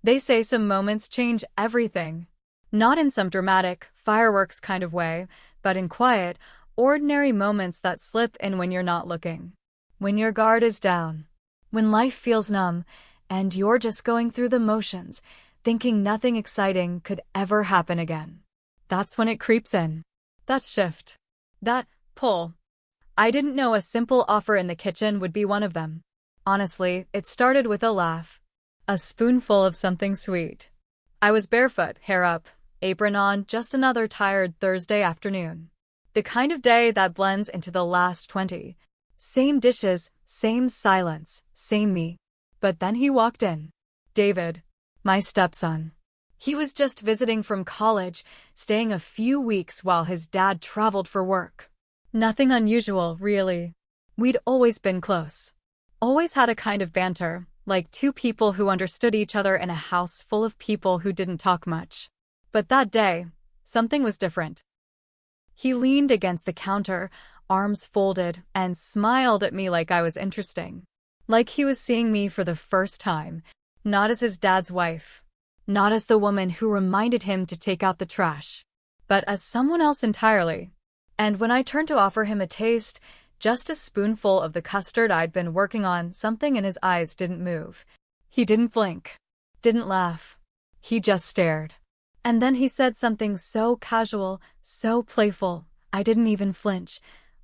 They say some moments change everything. Not in some dramatic, fireworks kind of way, but in quiet, ordinary moments that slip in when you're not looking. When your guard is down. When life feels numb, and you're just going through the motions, thinking nothing exciting could ever happen again. That's when it creeps in. That shift. That pull. I didn't know a simple offer in the kitchen would be one of them. Honestly, it started with a laugh. A spoonful of something sweet. I was barefoot, hair up, apron on, just another tired Thursday afternoon. The kind of day that blends into the last 20. Same dishes, same silence, same me. But then he walked in. David. My stepson. He was just visiting from college, staying a few weeks while his dad traveled for work. Nothing unusual, really. We'd always been close. Always had a kind of banter, like two people who understood each other in a house full of people who didn't talk much. But that day, something was different. He leaned against the counter, arms folded, and smiled at me like I was interesting. Like he was seeing me for the first time, not as his dad's wife, not as the woman who reminded him to take out the trash, but as someone else entirely. And when I turned to offer him a taste, just a spoonful of the custard I'd been working on, something in his eyes didn't move. He didn't blink, didn't laugh. He just stared. And then he said something so casual, so playful, I didn't even flinch.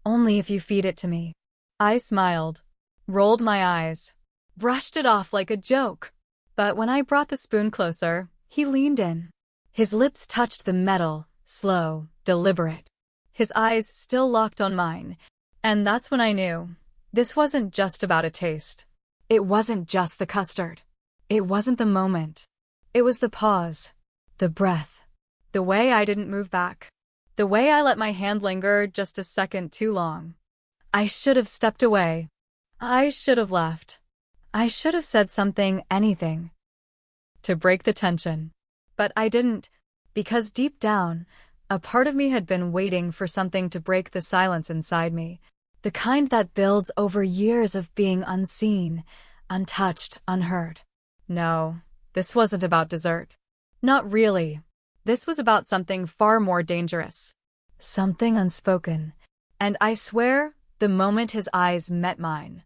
Only if you feed it to me. I smiled, rolled my eyes, brushed it off like a joke. But when I brought the spoon closer, he leaned in. His lips touched the metal, slow, deliberate. His eyes still locked on mine. And that's when I knew. This wasn't just about a taste. It wasn't just the custard. It wasn't the moment. It was the pause. The breath. The way I didn't move back. The way I let my hand linger just a second too long. I should have stepped away. I should have left. I should have said something, anything, to break the tension. But I didn't, because deep down, a part of me had been waiting for something to break the silence inside me, the kind that builds over years of being unseen, untouched, unheard. No, this wasn't about dessert. Not really. This was about something far more dangerous. Something unspoken. And I swear, the moment his eyes met mine,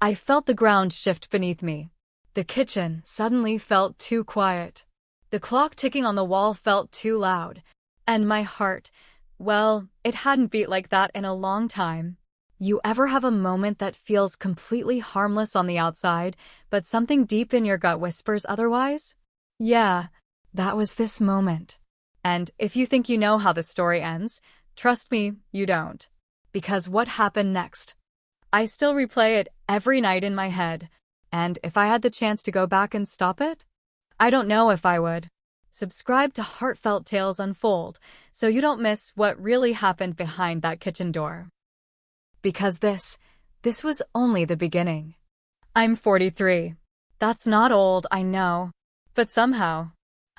I felt the ground shift beneath me. The kitchen suddenly felt too quiet. The clock ticking on the wall felt too loud. And my heart, well, it hadn't beat like that in a long time. You ever have a moment that feels completely harmless on the outside, but something deep in your gut whispers otherwise? Yeah, that was this moment. And if you think you know how the story ends, trust me, you don't. Because what happened next? I still replay it every night in my head. And if I had the chance to go back and stop it, I don't know if I would. Subscribe to Heartfelt Tales Unfold so you don't miss what really happened behind that kitchen door. Because this was only the beginning. I'm 43. That's not old, I know. But somehow,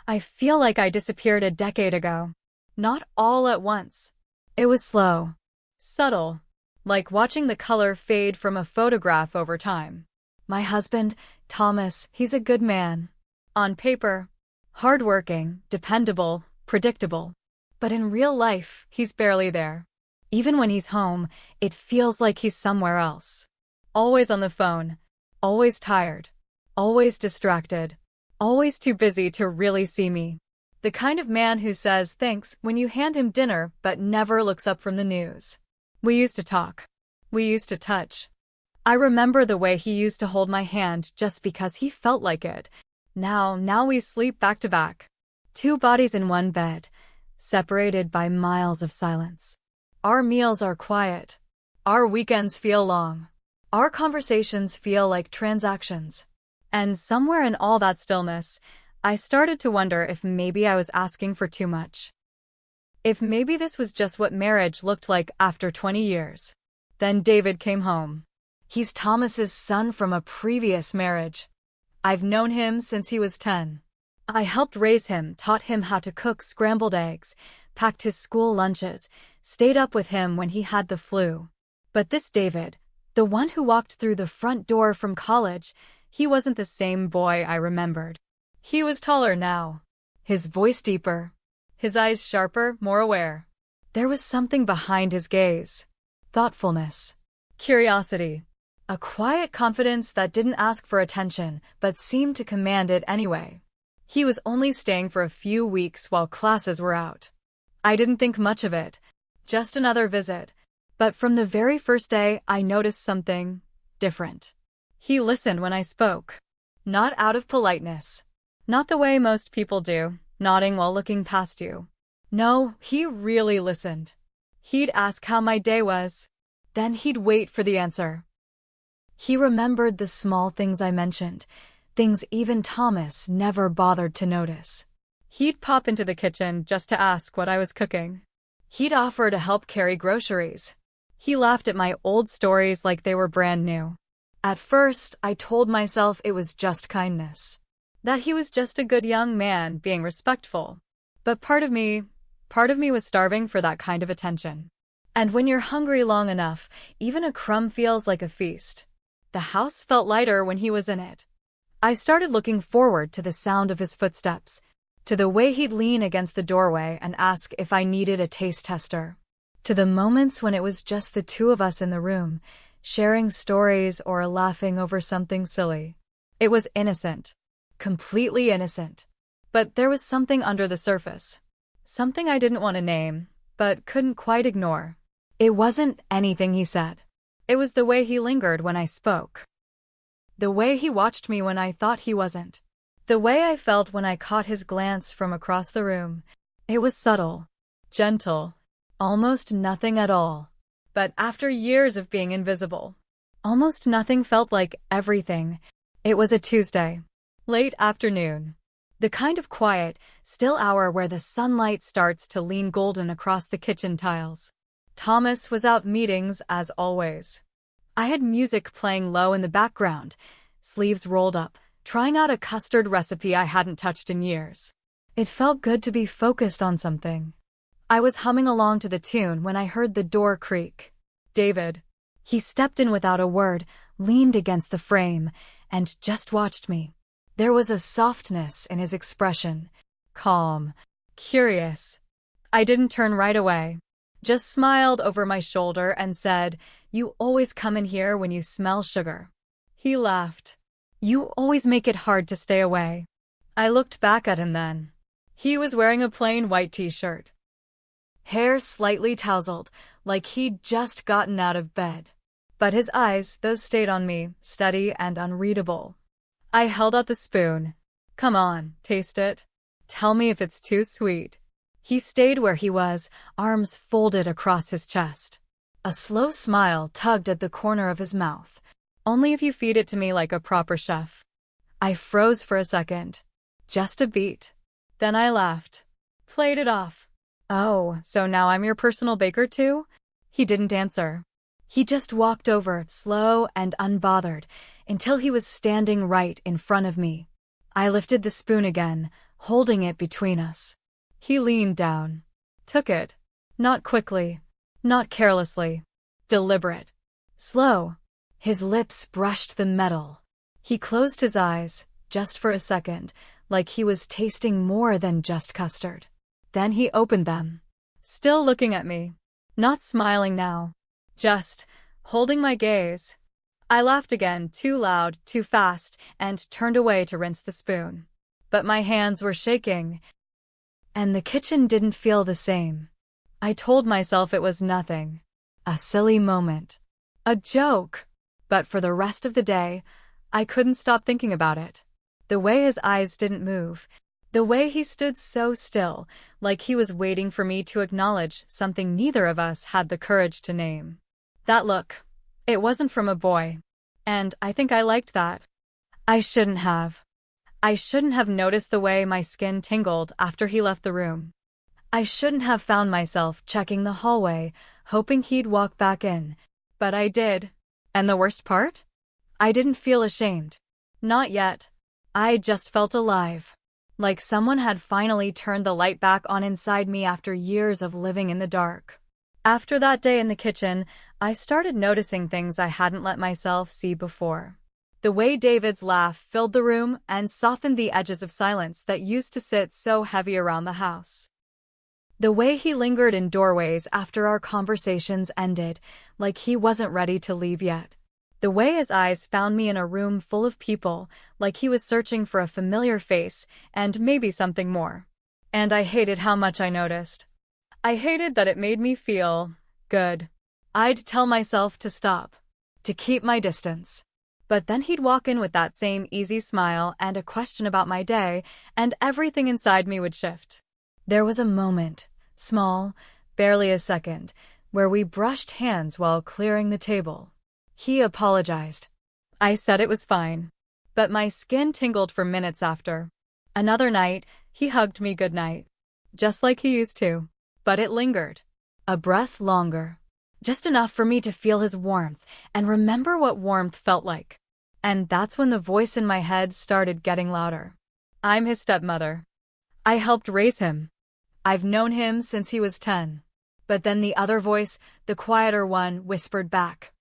I feel like I disappeared a decade ago. Not all at once. It was slow, subtle, like watching the color fade from a photograph over time. My husband, Thomas, he's a good man. On paper, hardworking, dependable, predictable. But in real life, he's barely there. Even when he's home, it feels like he's somewhere else. Always on the phone, always tired, always distracted, always too busy to really see me. The kind of man who says thanks when you hand him dinner but never looks up from the news. We used to talk. We used to touch. I remember the way he used to hold my hand just because he felt like it. Now we sleep back to back. Two bodies in one bed, separated by miles of silence. Our meals are quiet. Our weekends feel long. Our conversations feel like transactions. And somewhere in all that stillness, I started to wonder if maybe I was asking for too much. If maybe this was just what marriage looked like after 20 years. Then David came home. He's Thomas's son from a previous marriage. I've known him since he was 10. I helped raise him, taught him how to cook scrambled eggs, packed his school lunches, stayed up with him when he had the flu. But this David, the one who walked through the front door from college, he wasn't the same boy I remembered. He was taller now, his voice deeper, his eyes sharper, more aware. There was something behind his gaze. Thoughtfulness. Curiosity. A quiet confidence that didn't ask for attention, but seemed to command it anyway. He was only staying for a few weeks while classes were out. I didn't think much of it. Just another visit. But from the very first day, I noticed something different. He listened when I spoke. Not out of politeness. Not the way most people do, nodding while looking past you. No, he really listened. He'd ask how my day was. Then he'd wait for the answer. He remembered the small things I mentioned, things even Thomas never bothered to notice. He'd pop into the kitchen just to ask what I was cooking. He'd offer to help carry groceries. He laughed at my old stories like they were brand new. At first, I told myself it was just kindness. That he was just a good young man being respectful. But part of me was starving for that kind of attention. And when you're hungry long enough, even a crumb feels like a feast. The house felt lighter when he was in it. I started looking forward to the sound of his footsteps, to the way he'd lean against the doorway and ask if I needed a taste tester, to the moments when it was just the two of us in the room, sharing stories or laughing over something silly. It was innocent, completely innocent. But there was something under the surface, something I didn't want to name, but couldn't quite ignore. It wasn't anything he said. It was the way he lingered when I spoke. The way he watched me when I thought he wasn't. The way I felt when I caught his glance from across the room. It was subtle, gentle, almost nothing at all. But after years of being invisible, almost nothing felt like everything. It was a Tuesday, late afternoon. The kind of quiet, still hour where the sunlight starts to lean golden across the kitchen tiles. Thomas was out meetings as always. I had music playing low in the background, sleeves rolled up, trying out a custard recipe I hadn't touched in years. It felt good to be focused on something. I was humming along to the tune when I heard the door creak. David. He stepped in without a word, leaned against the frame, and just watched me. There was a softness in his expression, calm, curious. I didn't turn right away. Just smiled over my shoulder and said, "You always come in here when you smell sugar." He laughed. "You always make it hard to stay away." I looked back at him then. He was wearing a plain white t-shirt. Hair slightly tousled, like he'd just gotten out of bed. But his eyes, those stayed on me, steady and unreadable. I held out the spoon. "Come on, taste it. Tell me if it's too sweet." He stayed where he was, arms folded across his chest. A slow smile tugged at the corner of his mouth. "Only if you feed it to me like a proper chef." I froze for a second. Just a beat. Then I laughed. Played it off. "Oh, so now I'm your personal baker too?" He didn't answer. He just walked over, slow and unbothered, until he was standing right in front of me. I lifted the spoon again, holding it between us. He leaned down. Took it. Not quickly. Not carelessly. Deliberate. Slow. His lips brushed the metal. He closed his eyes, just for a second, like he was tasting more than just custard. Then he opened them. Still looking at me. Not smiling now. Just holding my gaze. I laughed again, too loud, too fast, and turned away to rinse the spoon. But my hands were shaking. And the kitchen didn't feel the same. I told myself it was nothing. A silly moment. A joke. But for the rest of the day, I couldn't stop thinking about it. The way his eyes didn't move. The way he stood so still, like he was waiting for me to acknowledge something neither of us had the courage to name. That look. It wasn't from a boy. And I think I liked that. I shouldn't have noticed the way my skin tingled after he left the room. I shouldn't have found myself checking the hallway, hoping he'd walk back in. But I did. And the worst part? I didn't feel ashamed. Not yet. I just felt alive. Like someone had finally turned the light back on inside me after years of living in the dark. After that day in the kitchen, I started noticing things I hadn't let myself see before. The way David's laugh filled the room and softened the edges of silence that used to sit so heavy around the house. The way he lingered in doorways after our conversations ended, like he wasn't ready to leave yet. The way his eyes found me in a room full of people, like he was searching for a familiar face and maybe something more. And I hated how much I noticed. I hated that it made me feel good. I'd tell myself to stop, to keep my distance. But then he'd walk in with that same easy smile and a question about my day, and everything inside me would shift. There was a moment, small, barely a second, where we brushed hands while clearing the table. He apologized. I said it was fine. But my skin tingled for minutes after. Another night, he hugged me goodnight. Just like he used to. But it lingered. A breath longer. Just enough for me to feel his warmth and remember what warmth felt like. And that's when the voice in my head started getting louder. I'm his stepmother. I helped raise him. I've known him since he was 10. But then the other voice, the quieter one, whispered back.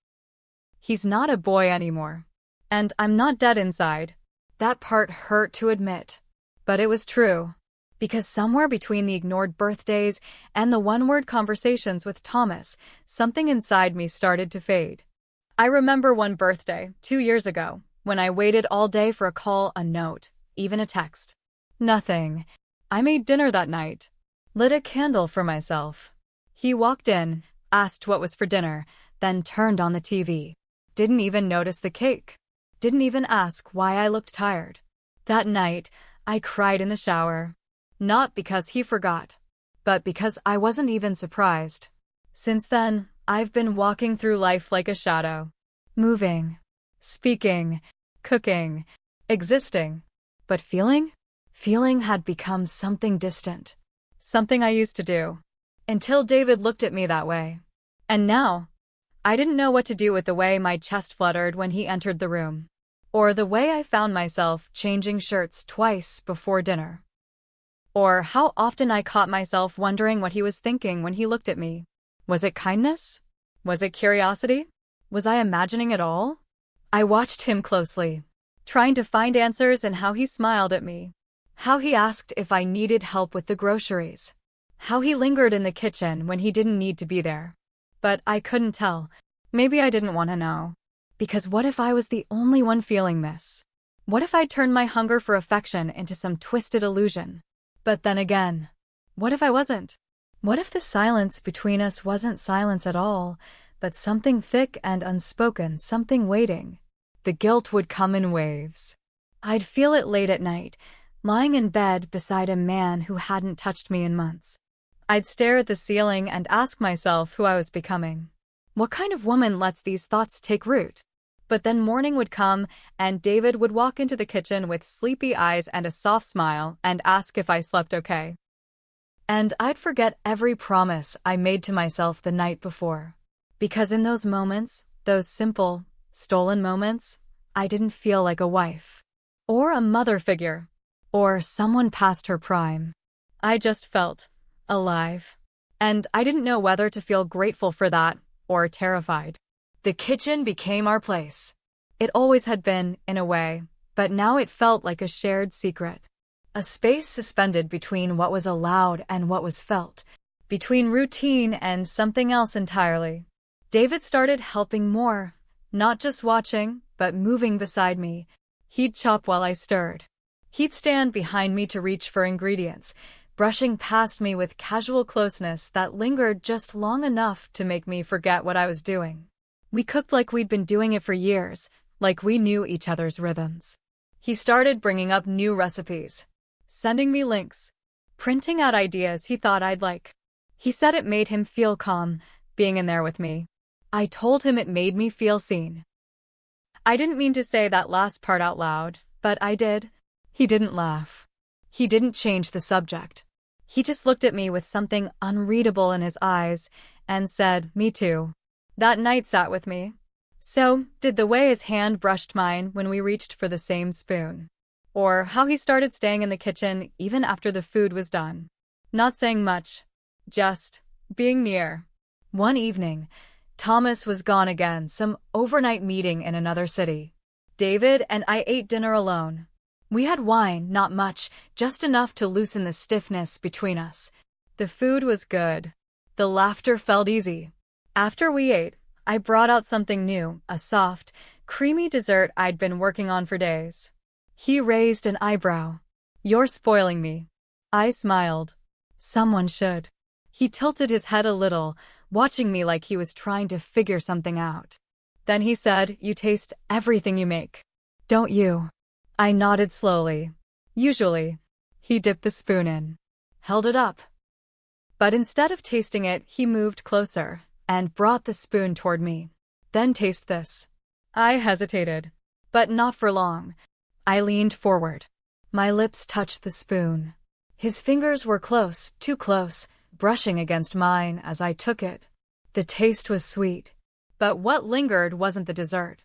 He's not a boy anymore. And I'm not dead inside. That part hurt to admit. But it was true. Because somewhere between the ignored birthdays and the one-word conversations with Thomas, something inside me started to fade. I remember one birthday, 2 years ago, when I waited all day for a call, a note, even a text. Nothing. I made dinner that night. Lit a candle for myself. He walked in, asked what was for dinner, then turned on the TV. Didn't even notice the cake. Didn't even ask why I looked tired. That night, I cried in the shower. Not because he forgot, but because I wasn't even surprised. Since then, I've been walking through life like a shadow. Moving, speaking, cooking, existing. But feeling? Feeling had become something distant. Something I used to do. Until David looked at me that way. And now, I didn't know what to do with the way my chest fluttered when he entered the room. Or the way I found myself changing shirts twice before dinner. Or how often I caught myself wondering what he was thinking when he looked at me. Was it kindness? Was it curiosity? Was I imagining it all? I watched him closely, trying to find answers in how he smiled at me. How he asked if I needed help with the groceries. How he lingered in the kitchen when he didn't need to be there. But I couldn't tell. Maybe I didn't want to know. Because what if I was the only one feeling this? What if I turned my hunger for affection into some twisted illusion? But then again, what if I wasn't? What if the silence between us wasn't silence at all, but something thick and unspoken, something waiting? The guilt would come in waves. I'd feel it late at night, lying in bed beside a man who hadn't touched me in months. I'd stare at the ceiling and ask myself who I was becoming. What kind of woman lets these thoughts take root? But then morning would come, and David would walk into the kitchen with sleepy eyes and a soft smile and ask if I slept okay. And I'd forget every promise I made to myself the night before. Because in those moments, those simple, stolen moments, I didn't feel like a wife. Or a mother figure. Or someone past her prime. I just felt alive. And I didn't know whether to feel grateful for that or terrified. The kitchen became our place. It always had been, in a way, but now it felt like a shared secret. A space suspended between what was allowed and what was felt, between routine and something else entirely. David started helping more, not just watching, but moving beside me. He'd chop while I stirred. He'd stand behind me to reach for ingredients, brushing past me with casual closeness that lingered just long enough to make me forget what I was doing. We cooked like we'd been doing it for years, like we knew each other's rhythms. He started bringing up new recipes, sending me links, printing out ideas he thought I'd like. He said it made him feel calm, being in there with me. I told him it made me feel seen. I didn't mean to say that last part out loud, but I did. He didn't laugh. He didn't change the subject. He just looked at me with something unreadable in his eyes and said, "Me too." That night sat with me. So did the way his hand brushed mine when we reached for the same spoon. Or how he started staying in the kitchen even after the food was done. Not saying much. Just being near. One evening, Thomas was gone again, some overnight meeting in another city. David and I ate dinner alone. We had wine, not much, just enough to loosen the stiffness between us. The food was good. The laughter felt easy. After we ate, I brought out something new, a soft, creamy dessert I'd been working on for days. He raised an eyebrow. "You're spoiling me." I smiled. "Someone should." He tilted his head a little, watching me like he was trying to figure something out. Then he said, "You taste everything you make, don't you?" I nodded slowly. "Usually." He dipped the spoon in, held it up. But instead of tasting it, he moved closer and brought the spoon toward me. "Then taste this." I hesitated, but not for long. I leaned forward. My lips touched the spoon. His fingers were close, too close, brushing against mine as I took it. The taste was sweet, but what lingered wasn't the dessert.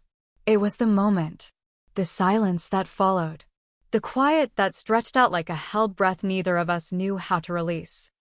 It was the moment, the silence that followed, the quiet that stretched out like a held breath neither of us knew how to release.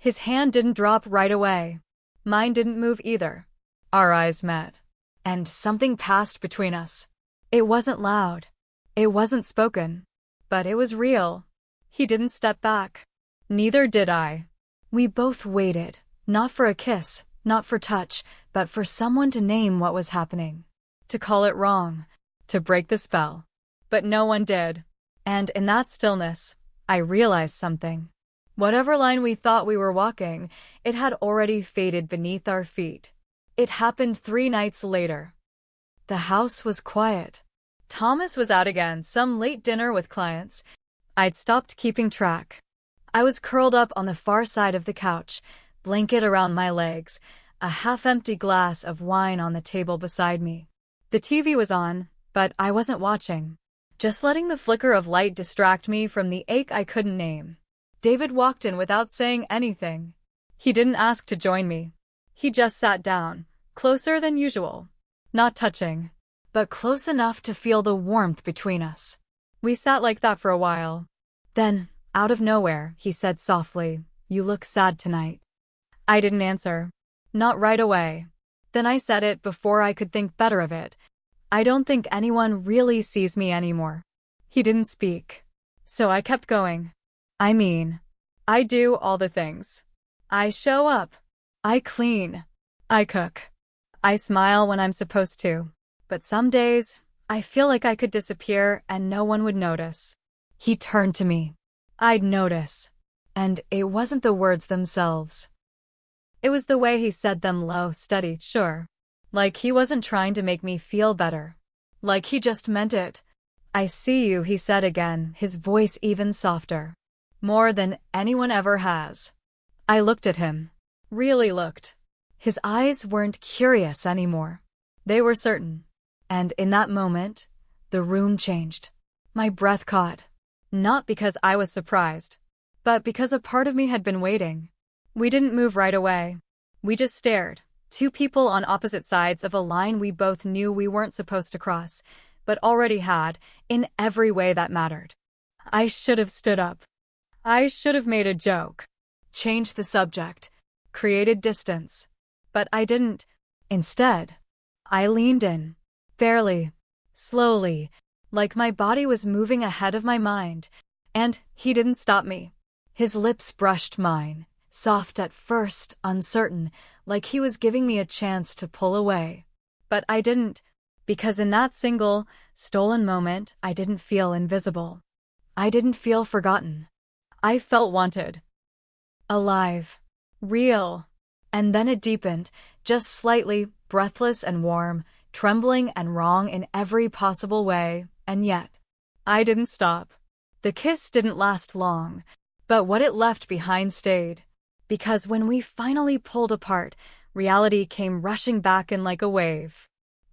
His hand didn't drop right away. Mine didn't move either. Our eyes met, and something passed between us. It wasn't loud. It wasn't spoken, but it was real. He didn't step back. Neither did I. We both waited, not for a kiss, not for touch, but for someone to name what was happening, to call it wrong, to break the spell. But no one did. And in that stillness, I realized something. Whatever line we thought we were walking, it had already faded beneath our feet. It happened 3 nights later. The house was quiet. Thomas was out again, some late dinner with clients. I'd stopped keeping track. I was curled up on the far side of the couch, blanket around my legs, a half-empty glass of wine on the table beside me. The TV was on, but I wasn't watching, just letting the flicker of light distract me from the ache I couldn't name. David walked in without saying anything. He didn't ask to join me. He just sat down, closer than usual. Not touching, but close enough to feel the warmth between us. We sat like that for a while. Then, out of nowhere, he said softly, "You look sad tonight." I didn't answer. Not right away. Then I said it before I could think better of it. "I don't think anyone really sees me anymore." He didn't speak. So I kept going. "I mean, I do all the things. I show up. I clean. I cook. I smile when I'm supposed to. But some days, I feel like I could disappear and no one would notice." He turned to me. I'd notice. And it wasn't the words themselves. It was the way he said them, low, steady, sure. Like he wasn't trying to make me feel better. Like he just meant it. "I see you," he said again, his voice even softer. "More than anyone ever has." I looked at him. Really looked. His eyes weren't curious anymore. They were certain. And in that moment, the room changed. My breath caught. Not because I was surprised, but because a part of me had been waiting. We didn't move right away. We just stared. 2 people on opposite sides of a line we both knew we weren't supposed to cross, but already had, in every way that mattered. I should have stood up. I should have made a joke. Changed the subject. Created distance. But I didn't. Instead, I leaned in. Barely. Slowly. Like my body was moving ahead of my mind. And he didn't stop me. His lips brushed mine. Soft at first, uncertain, like he was giving me a chance to pull away. But I didn't. Because in that single, stolen moment, I didn't feel invisible. I didn't feel forgotten. I felt wanted. Alive. Real. And then it deepened, just slightly, breathless and warm, trembling and wrong in every possible way, and yet, I didn't stop. The kiss didn't last long, but what it left behind stayed. Because when we finally pulled apart, reality came rushing back in like a wave.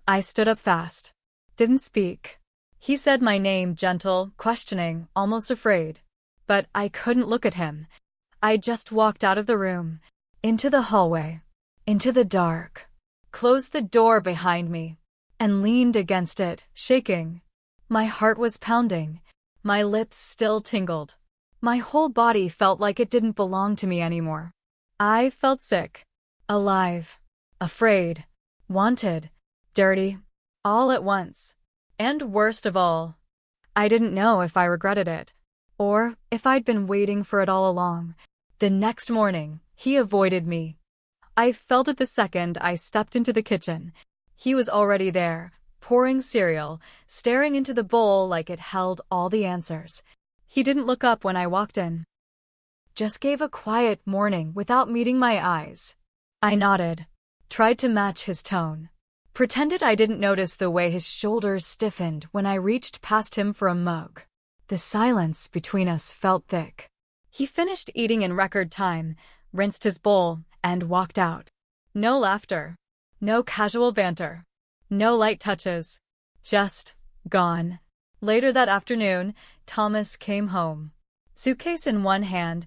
I stood up fast. Didn't speak. He said my name, gentle, questioning, almost afraid. But I couldn't look at him. I just walked out of the room. Into the hallway. Into the dark. Closed the door behind me. And leaned against it, shaking. My heart was pounding. My lips still tingled. My whole body felt like it didn't belong to me anymore. I felt sick. Alive. Afraid. Wanted. Dirty. All at once. And worst of all, I didn't know if I regretted it, or if I'd been waiting for it all along. The next morning, he avoided me. I felt it the second I stepped into the kitchen. He was already there, pouring cereal, staring into the bowl like it held all the answers. He didn't look up when I walked in. Just gave a quiet morning without meeting my eyes. I nodded, tried to match his tone, pretended I didn't notice the way his shoulders stiffened when I reached past him for a mug. The silence between us felt thick. He finished eating in record time, rinsed his bowl, and walked out. No laughter, no casual banter, no light touches, just gone. Later that afternoon, Thomas came home. Suitcase in one hand,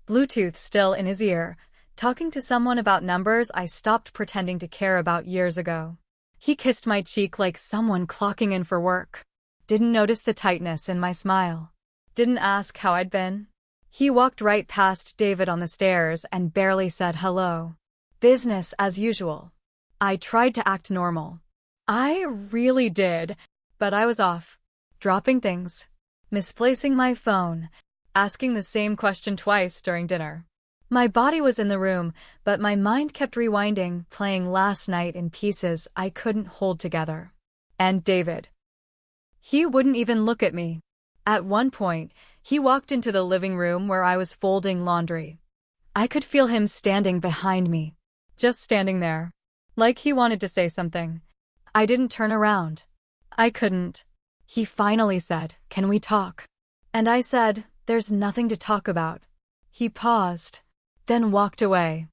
Bluetooth still in his ear, talking to someone about numbers I stopped pretending to care about years ago. He kissed my cheek like someone clocking in for work. Didn't notice the tightness in my smile. Didn't ask how I'd been. He walked right past David on the stairs and barely said hello. Business as usual. I tried to act normal. I really did, but I was off. Dropping things. Misplacing my phone. Asking the same question twice during dinner. My body was in the room, but my mind kept rewinding, playing last night in pieces I couldn't hold together. And David. He wouldn't even look at me. At one point, he walked into the living room where I was folding laundry. I could feel him standing behind me. Just standing there. Like he wanted to say something. I didn't turn around. I couldn't. He finally said, "Can we talk?" And I said, "There's nothing to talk about." He paused, then walked away.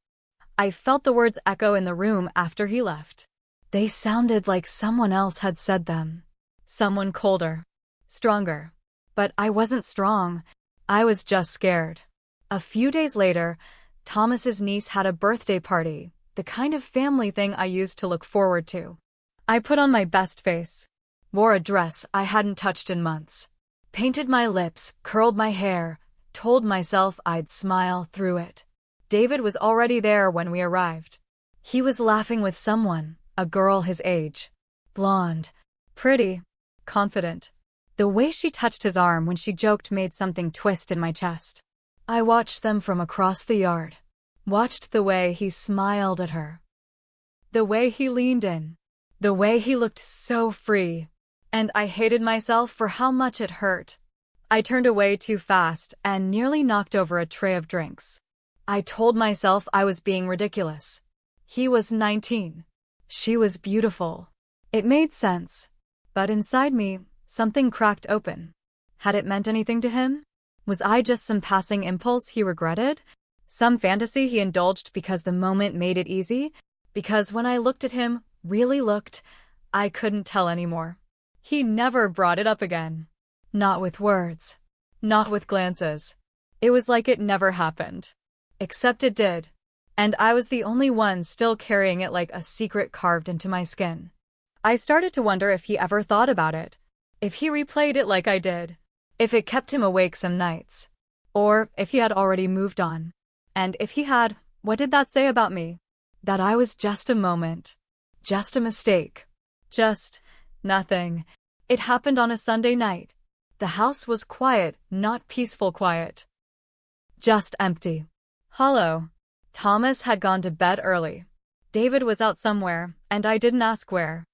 I felt the words echo in the room after he left. They sounded like someone else had said them. Someone colder. Stronger. But I wasn't strong. I was just scared. A few days later, Thomas's niece had a birthday party, the kind of family thing I used to look forward to. I put on my best face. Wore a dress I hadn't touched in months. Painted my lips, curled my hair, told myself I'd smile through it. David was already there when we arrived. He was laughing with someone, a girl his age. Blonde. Pretty. Confident. The way she touched his arm when she joked made something twist in my chest. I watched them from across the yard. Watched the way he smiled at her. The way he leaned in. The way he looked so free. And I hated myself for how much it hurt. I turned away too fast and nearly knocked over a tray of drinks. I told myself I was being ridiculous. He was 19. She was beautiful. It made sense. But inside me, something cracked open. Had it meant anything to him? Was I just some passing impulse he regretted? Some fantasy he indulged because the moment made it easy? Because when I looked at him, really looked, I couldn't tell anymore. He never brought it up again. Not with words. Not with glances. It was like it never happened. Except it did. And I was the only one still carrying it like a secret carved into my skin. I started to wonder if he ever thought about it. If he replayed it like I did. If it kept him awake some nights. Or if he had already moved on. And if he had, what did that say about me? That I was just a moment. Just a mistake. Just nothing. It happened on a Sunday night. The house was quiet, not peaceful quiet. Just empty. Hollow. Thomas had gone to bed early. David was out somewhere, and I didn't ask where.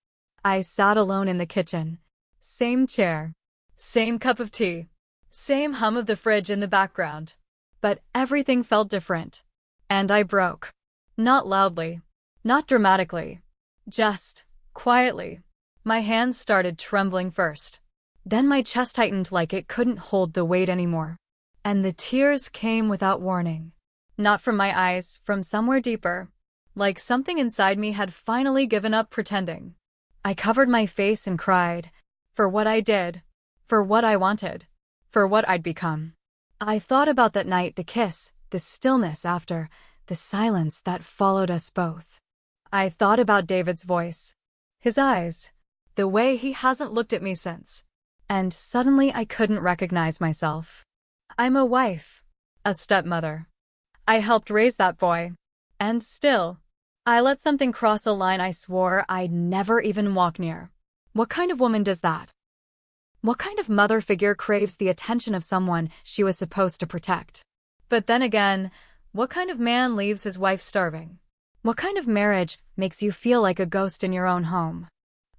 I sat alone in the kitchen. Same chair. Same cup of tea. Same hum of the fridge in the background. But everything felt different. And I broke. Not loudly. Not dramatically. Just quietly. My hands started trembling first. Then my chest tightened like it couldn't hold the weight anymore. And the tears came without warning. Not from my eyes, from somewhere deeper. Like something inside me had finally given up pretending. I covered my face and cried. For what I did. For what I wanted. For what I'd become. I thought about that night, the kiss, the stillness after, the silence that followed us both. I thought about David's voice. His eyes. The way he hasn't looked at me since. And suddenly I couldn't recognize myself. I'm a wife. A stepmother. I helped raise that boy. And still, I let something cross a line I swore I'd never even walk near. What kind of woman does that? What kind of mother figure craves the attention of someone she was supposed to protect? But then again, what kind of man leaves his wife starving? What kind of marriage makes you feel like a ghost in your own home?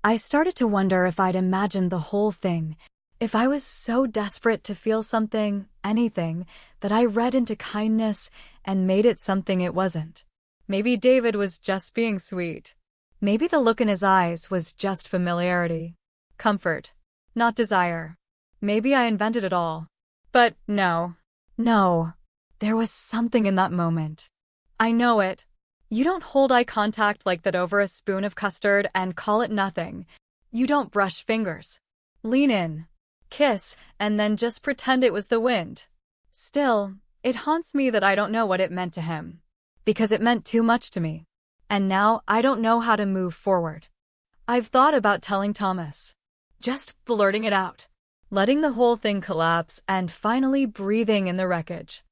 I started to wonder if I'd imagined the whole thing, if I was so desperate to feel something, anything, that I read into kindness and made it something it wasn't. Maybe David was just being sweet. Maybe the look in his eyes was just familiarity. Comfort, not desire. Maybe I invented it all. But no. There was something in that moment. I know it. You don't hold eye contact like that over a spoon of custard and call it nothing. You don't brush fingers. Lean in, kiss, and then just pretend it was the wind. Still, it haunts me that I don't know what it meant to him. Because it meant too much to me. And now I don't know how to move forward. I've thought about telling Thomas. Just blurting it out. Letting the whole thing collapse and finally breathing in the wreckage.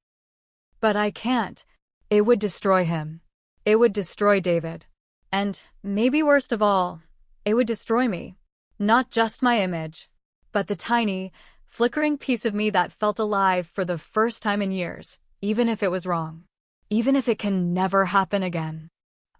But I can't. It would destroy him. It would destroy David. And, maybe worst of all, it would destroy me. Not just my image, but the tiny, flickering piece of me that felt alive for the first time in years, even if it was wrong. Even if it can never happen again.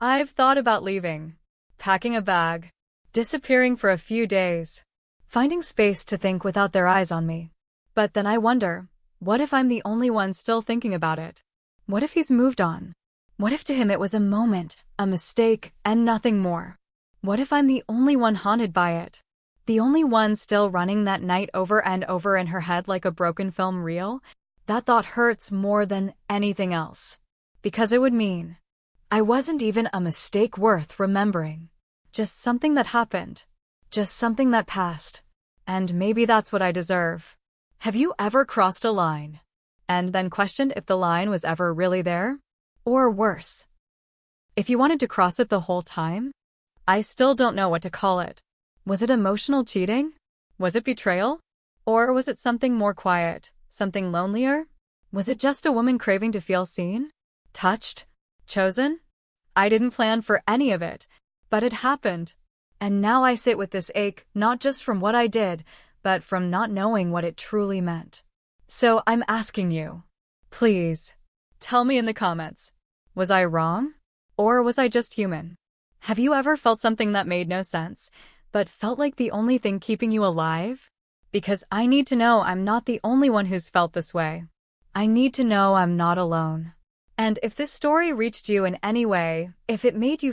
I've thought about leaving, packing a bag, disappearing for a few days, finding space to think without their eyes on me. But then I wonder, what if I'm the only one still thinking about it? What if he's moved on? What if to him it was a moment, a mistake, and nothing more? What if I'm the only one haunted by it? The only one still running that night over and over in her head like a broken film reel? That thought hurts more than anything else. Because it would mean I wasn't even a mistake worth remembering. Just something that happened. Just something that passed. And maybe that's what I deserve. Have you ever crossed a line and then questioned if the line was ever really there? Or worse, if you wanted to cross it the whole time? I still don't know what to call it. Was it emotional cheating? Was it betrayal? Or was it something more quiet, something lonelier? Was it just a woman craving to feel seen? Touched? Chosen? I didn't plan for any of it, but it happened. And now I sit with this ache, not just from what I did, but from not knowing what it truly meant. So I'm asking you, please, tell me in the comments, was I wrong? Or was I just human? Have you ever felt something that made no sense, but felt like the only thing keeping you alive? Because I need to know I'm not the only one who's felt this way. I need to know I'm not alone. And if this story reached you in any way, if it made you